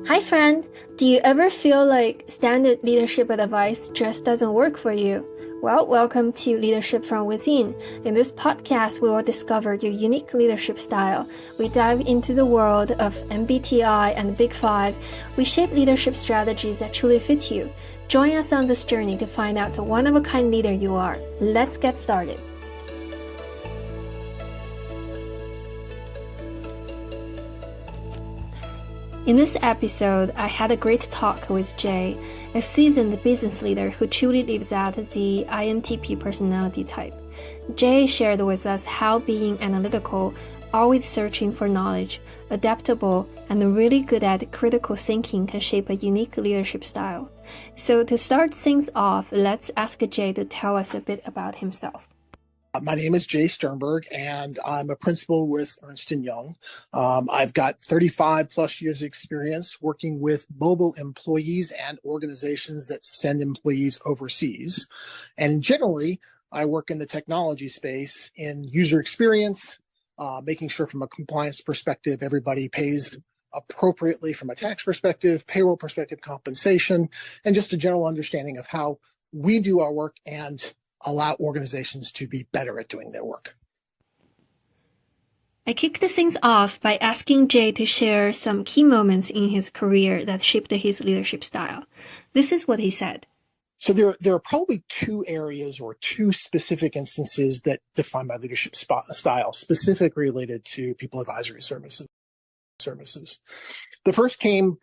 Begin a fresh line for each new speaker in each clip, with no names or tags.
Hi friend, do you ever feel like standard leadership advice just doesn't work for you? Well, welcome to Leadership from Within. In this podcast, we will discover your unique leadership style. We dive into the world of MBTI and the Big Five. We shape leadership strategies that truly fit you. Join us on this journey to find out the one-of-a-kind leader you are. Let's get started. In this episode, I had a great talk with Jay, a seasoned business leader who truly lives out the INTP personality type. Jay shared with us how being analytical, always searching for knowledge, adaptable, and really good at critical thinking can shape a unique leadership style. So to start things off, let's ask Jay to tell us a bit about himself.
My name is Jay Sternberg, and I'm a principal with Ernst & Young. I've got 35 plus years of experience working with mobile employees and organizations that send employees overseas. And generally, I work in the technology space in user experience, making sure from a compliance perspective, everybody pays appropriately from a tax perspective, payroll perspective, compensation, and just a general understanding of how we do our work and allow organizations to be better at doing their work.
I kicked things off by asking Jay to share some key moments in his career that shaped his leadership style. This is what he said.
So there are probably two areas or two specific instances that define my leadership style, specifically related to people advisory services. The first came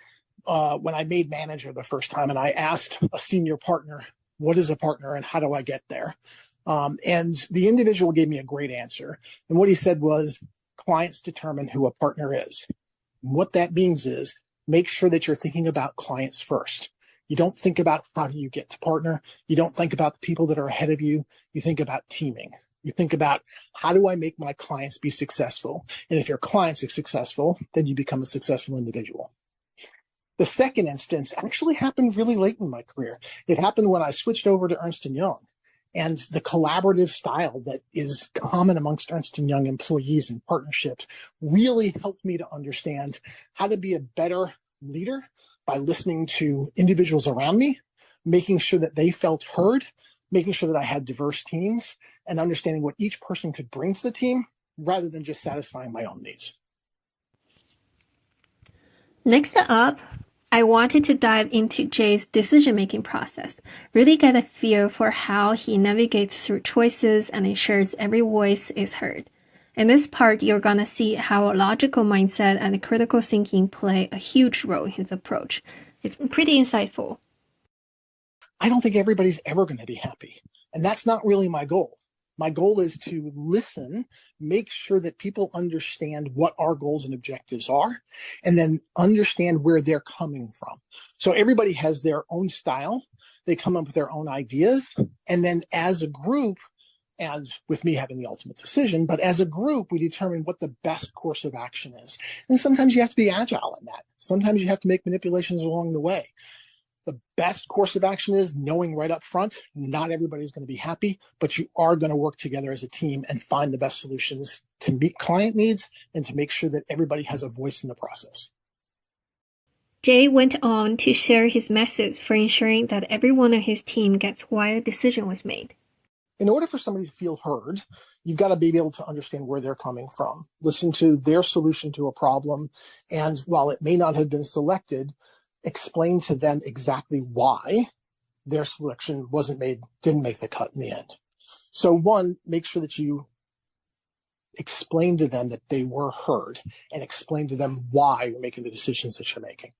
when I made manager the first time, and I asked a senior partner, what is a partner and how do I get there? And the individual gave me a great answer. And what he said was, clients determine who a partner is. And what that means is make sure that you're thinking about clients first. You don't think about how do you get to partner. You don't think about the people that are ahead of you. You think about teaming. You think about how do I make my clients be successful? And if your clients are successful, then you become a successful individual. The second instance actually happened really late in my career. It happened when I switched over to Ernst & Young. And the collaborative style that is common amongst Ernst & Young employees and partnerships really helped me to understand how to be a better leader by listening to individuals around me, making sure that they felt heard, making sure that I had diverse teams, and understanding what each person could bring to the team rather than just satisfying my own needs.
Next up, I wanted to dive into Jay's decision-making process, really get a feel for how he navigates through choices and ensures every voice is heard. In this part, you're gonna see how a logical mindset and critical thinking play a huge role in his approach. It's pretty insightful.
I don't think everybody's ever going to be happy, and that's not really my goal. My goal is to listen, make sure that people understand what our goals and objectives are, and then understand where they're coming from. So everybody has their own style. They come up with their own ideas. And then as a group, and with me having the ultimate decision, but as a group, we determine what the best course of action is. And sometimes you have to be agile in that. Sometimes you have to make manipulations along the way. The best course of action is knowing right up front, not everybody's going to be happy, but you are going to work together as a team and find the best solutions to meet client needs and to make sure that everybody has a voice in the process.
Jay went on to share his methods for ensuring that everyone on his team gets why a decision was made.
In order for somebody to feel heard, you've got to be able to understand where they're coming from, listen to their solution to a problem, and while it may not have been selected, explain to them exactly why their selection didn't make the cut in the end. So one, make sure that you explain to them that they were heard and explain to them why you're making the decisions that you're making.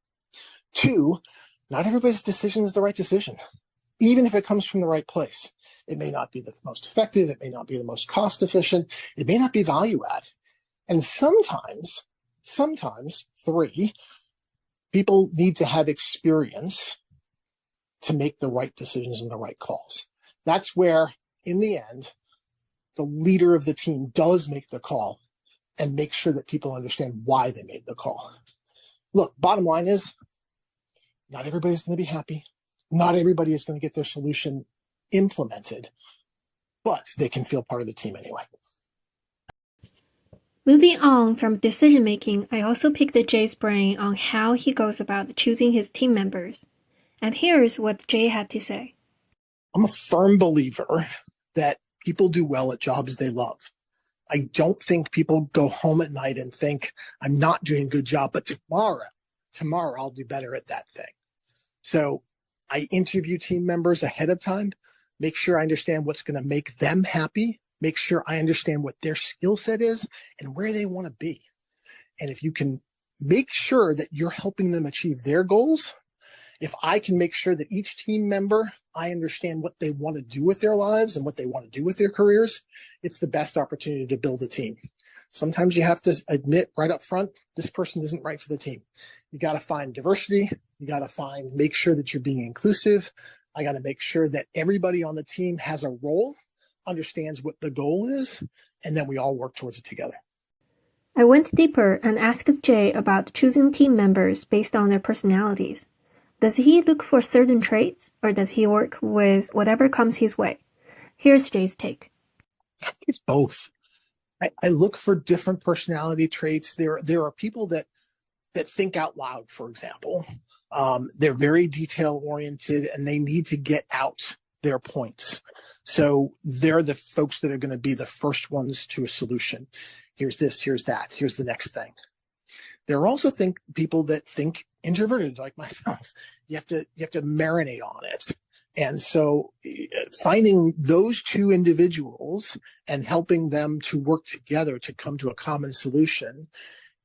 Two, not everybody's decision is the right decision, even if it comes from the right place. It may not be the most effective. It may not be the most cost efficient. It may not be value add. And sometimes, three, people need to have experience to make the right decisions and the right calls. That's where, in the end, the leader of the team does make the call and make sure that people understand why they made the call. Look, bottom line is, not everybody's going to be happy. Not everybody is going to get their solution implemented, but they can feel part of the team anyway.
Moving on from decision making, I also picked Jay's brain on how he goes about choosing his team members. And here's what Jay had to say.
I'm a firm believer that people do well at jobs they love. I don't think people go home at night and think, I'm not doing a good job, but tomorrow I'll do better at that thing. So I interview team members ahead of time, make sure I understand what's going to make them happy, make sure I understand what their skill set is and where they want to be. And if you can make sure that you're helping them achieve their goals, if I can make sure that each team member, I understand what they want to do with their lives and what they want to do with their careers, it's the best opportunity to build a team. Sometimes you have to admit right up front, this person isn't right for the team. You got to find diversity. You got to make sure that you're being inclusive. I got to make sure that everybody on the team has a role, understands what the goal is, and then we all work towards it together.
I went deeper and asked Jay about choosing team members based on their personalities. Does he look for certain traits, or does he work with whatever comes his way? Here's Jay's take.
It's both. I look for different personality traits. There are people that think out loud, for example. They're very detail oriented and they need to get out their points. So they're the folks that are going to be the first ones to a solution. Here's this, here's that, here's the next thing. There are also people that think introverted, like myself. You have to marinate on it. And so finding those two individuals and helping them to work together to come to a common solution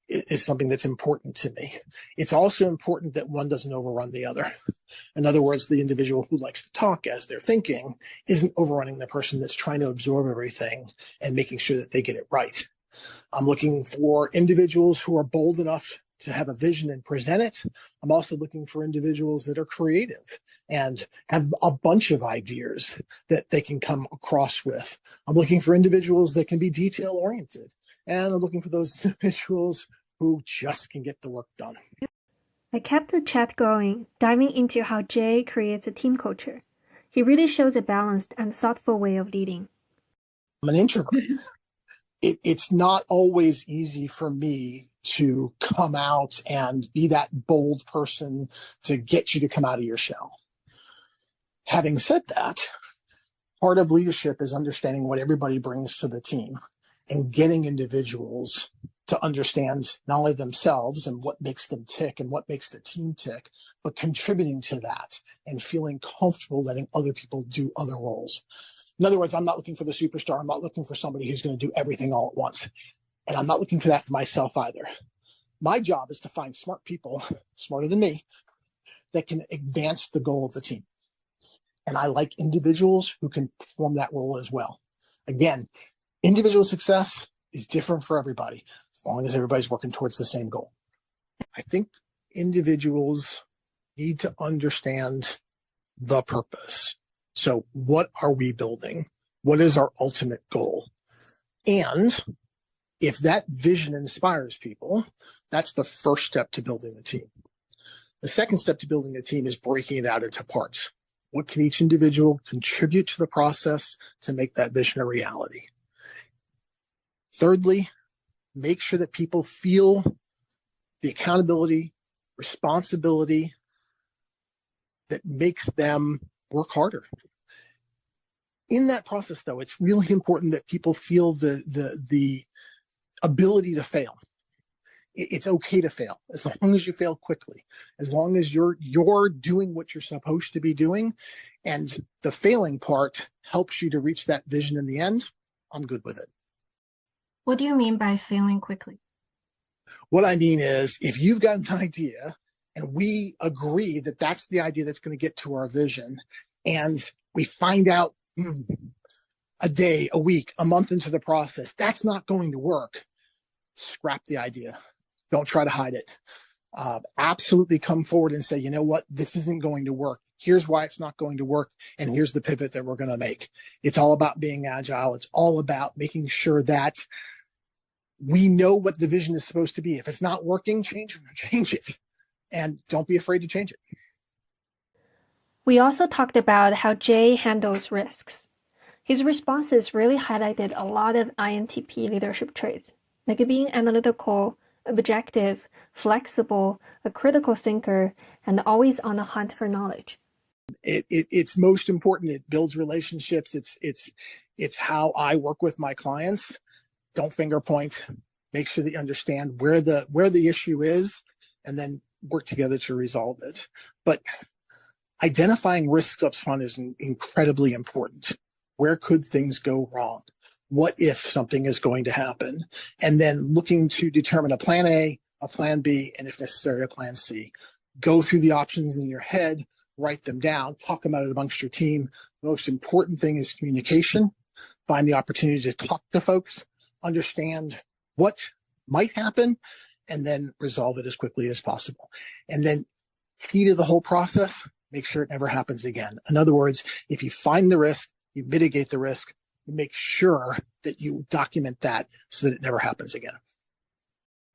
is something that's important to me. It's also important that one doesn't overrun the other. In other words, the individual who likes to talk as they're thinking isn't overrunning the person that's trying to absorb everything and making sure that they get it right. I'm looking for individuals who are bold enough to have a vision and present it. I'm also looking for individuals that are creative and have a bunch of ideas that they can come across with. I'm looking for individuals that can be detail oriented. And I'm looking for those individuals who just can get the work done.
I kept the chat going, diving into how Jay creates a team culture. He really shows a balanced and thoughtful way of leading.
I'm an introvert. It's not always easy for me to come out and be that bold person to get you to come out of your shell. Having said that, part of leadership is understanding what everybody brings to the team and getting individuals to understand not only themselves and what makes them tick and what makes the team tick, but contributing to that and feeling comfortable letting other people do other roles. In other words, I'm not looking for the superstar. I'm not looking for somebody who's going to do everything all at once. And I'm not looking for that for myself either. My job is to find smart people, smarter than me, that can advance the goal of the team. And I like individuals who can perform that role as well. Again, individual success is different for everybody, as long as everybody's working towards the same goal. I think individuals need to understand the purpose. So what are we building? What is our ultimate goal? And if that vision inspires people, that's the first step to building the team. The second step to building a team is breaking it out into parts. What can each individual contribute to the process to make that vision a reality? Thirdly, make sure that people feel the accountability, responsibility that makes them work harder. In that process, though, it's really important that people feel the ability to fail. It's okay to fail as long as you fail quickly, as long as you're doing what you're supposed to be doing, and the failing part helps you to reach that vision in the end. I'm good with it.
What do you mean by failing quickly?
What I mean is, if you've got an idea and we agree that that's the idea that's going to get to our vision, and we find out a day, a week, a month into the process, that's not going to work, scrap the idea. Don't try to hide it. Absolutely come forward and say, you know what, this isn't going to work. Here's why it's not going to work, and here's the pivot that we're going to make. It's all about being agile. It's all about making sure that we know what the vision is supposed to be. If it's not working, change it. And don't be afraid to change it.
We also talked about how Jay handles risks. His responses really highlighted a lot of INTP leadership traits. like being analytical, objective, flexible, a critical thinker, and always on the hunt for knowledge.
It's most important. It builds relationships. It's how I work with my clients. Don't finger point. Make sure that you understand where the issue is, and then work together to resolve it. But identifying risks up front is incredibly important. Where could things go wrong? What if something is going to happen? And then looking to determine a plan A, a plan B, and if necessary, a plan C. Go through the options in your head, write them down, talk about it amongst your team. The most important thing is communication. Find the opportunity to talk to folks, understand what might happen, and then resolve it as quickly as possible. And then key to the whole process, make sure it never happens again. In other words, if you find the risk, you mitigate the risk, you make sure that you document that so that it never happens again.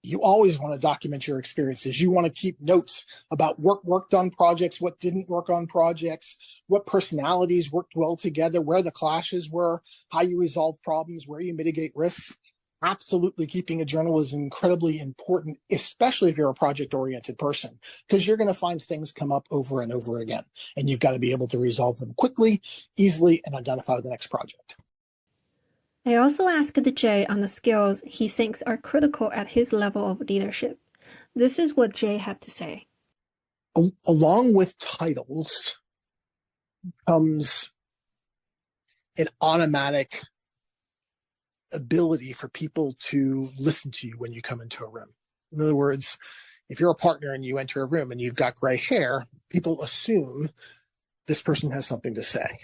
You always want to document your experiences. You want to keep notes about what worked on projects, what didn't work on projects, what personalities worked well together, where the clashes were, how you resolve problems, where you mitigate risks. Absolutely, keeping a journal is incredibly important, especially if you're a project-oriented person, because you're going to find things come up over and over again, and you've got to be able to resolve them quickly, easily, and identify the next project.
I also asked Jay on the skills he thinks are critical at his level of leadership. This is what Jay had to say.
Along with titles comes an automatic ability for people to listen to you when you come into a room. In other words, if you're a partner and you enter a room and you've got gray hair, people assume this person has something to say.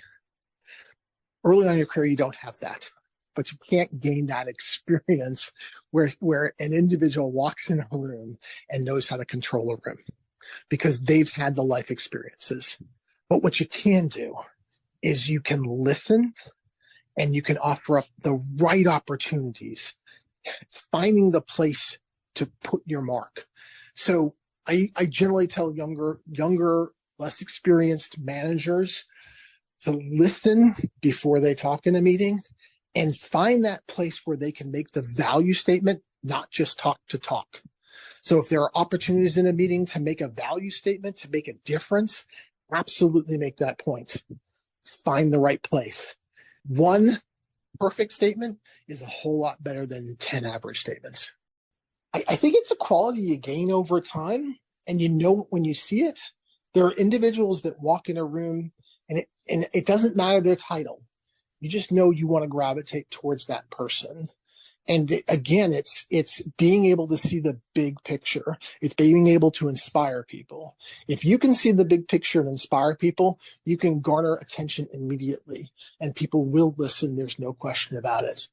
Early on in your career, you don't have that. But you can't gain that experience where an individual walks in a room and knows how to control a room because they've had the life experiences. But what you can do is you can listen and you can offer up the right opportunities, finding the place to put your mark. So I generally tell younger, less experienced managers to listen before they talk in a meeting and find that place where they can make the value statement, not just talk to talk. So if there are opportunities in a meeting to make a value statement, to make a difference, absolutely make that point. Find the right place. One perfect statement is a whole lot better than 10 average statements. I think it's a quality you gain over time, and you know when you see it. There are individuals that walk in a room, and it doesn't matter their title. You just know you want to gravitate towards that person. And again, it's being able to see the big picture. It's being able to inspire people. If you can see the big picture and inspire people, you can garner attention immediately, and people will listen. There's no question about it.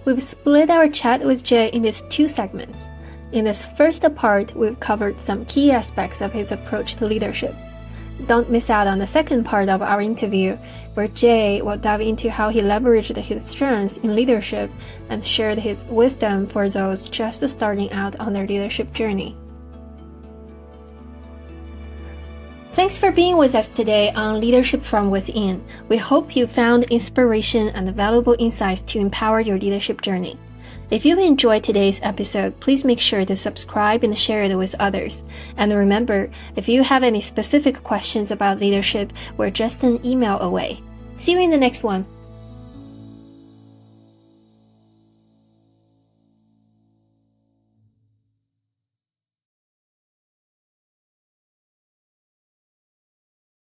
We've split our chat with Jay in these two segments. In this first part, we've covered some key aspects of his approach to leadership. Don't miss out on the second part of our interview, where Jay will dive into how he leveraged his strengths in leadership and shared his wisdom for those just starting out on their leadership journey. Thanks for being with us today on Leadership from Within. We hope you found inspiration and valuable insights to empower your leadership journey. If you enjoyed today's episode, please make sure to subscribe and share it with others. And remember, if you have any specific questions about leadership, we're just an email away. See you in the next one.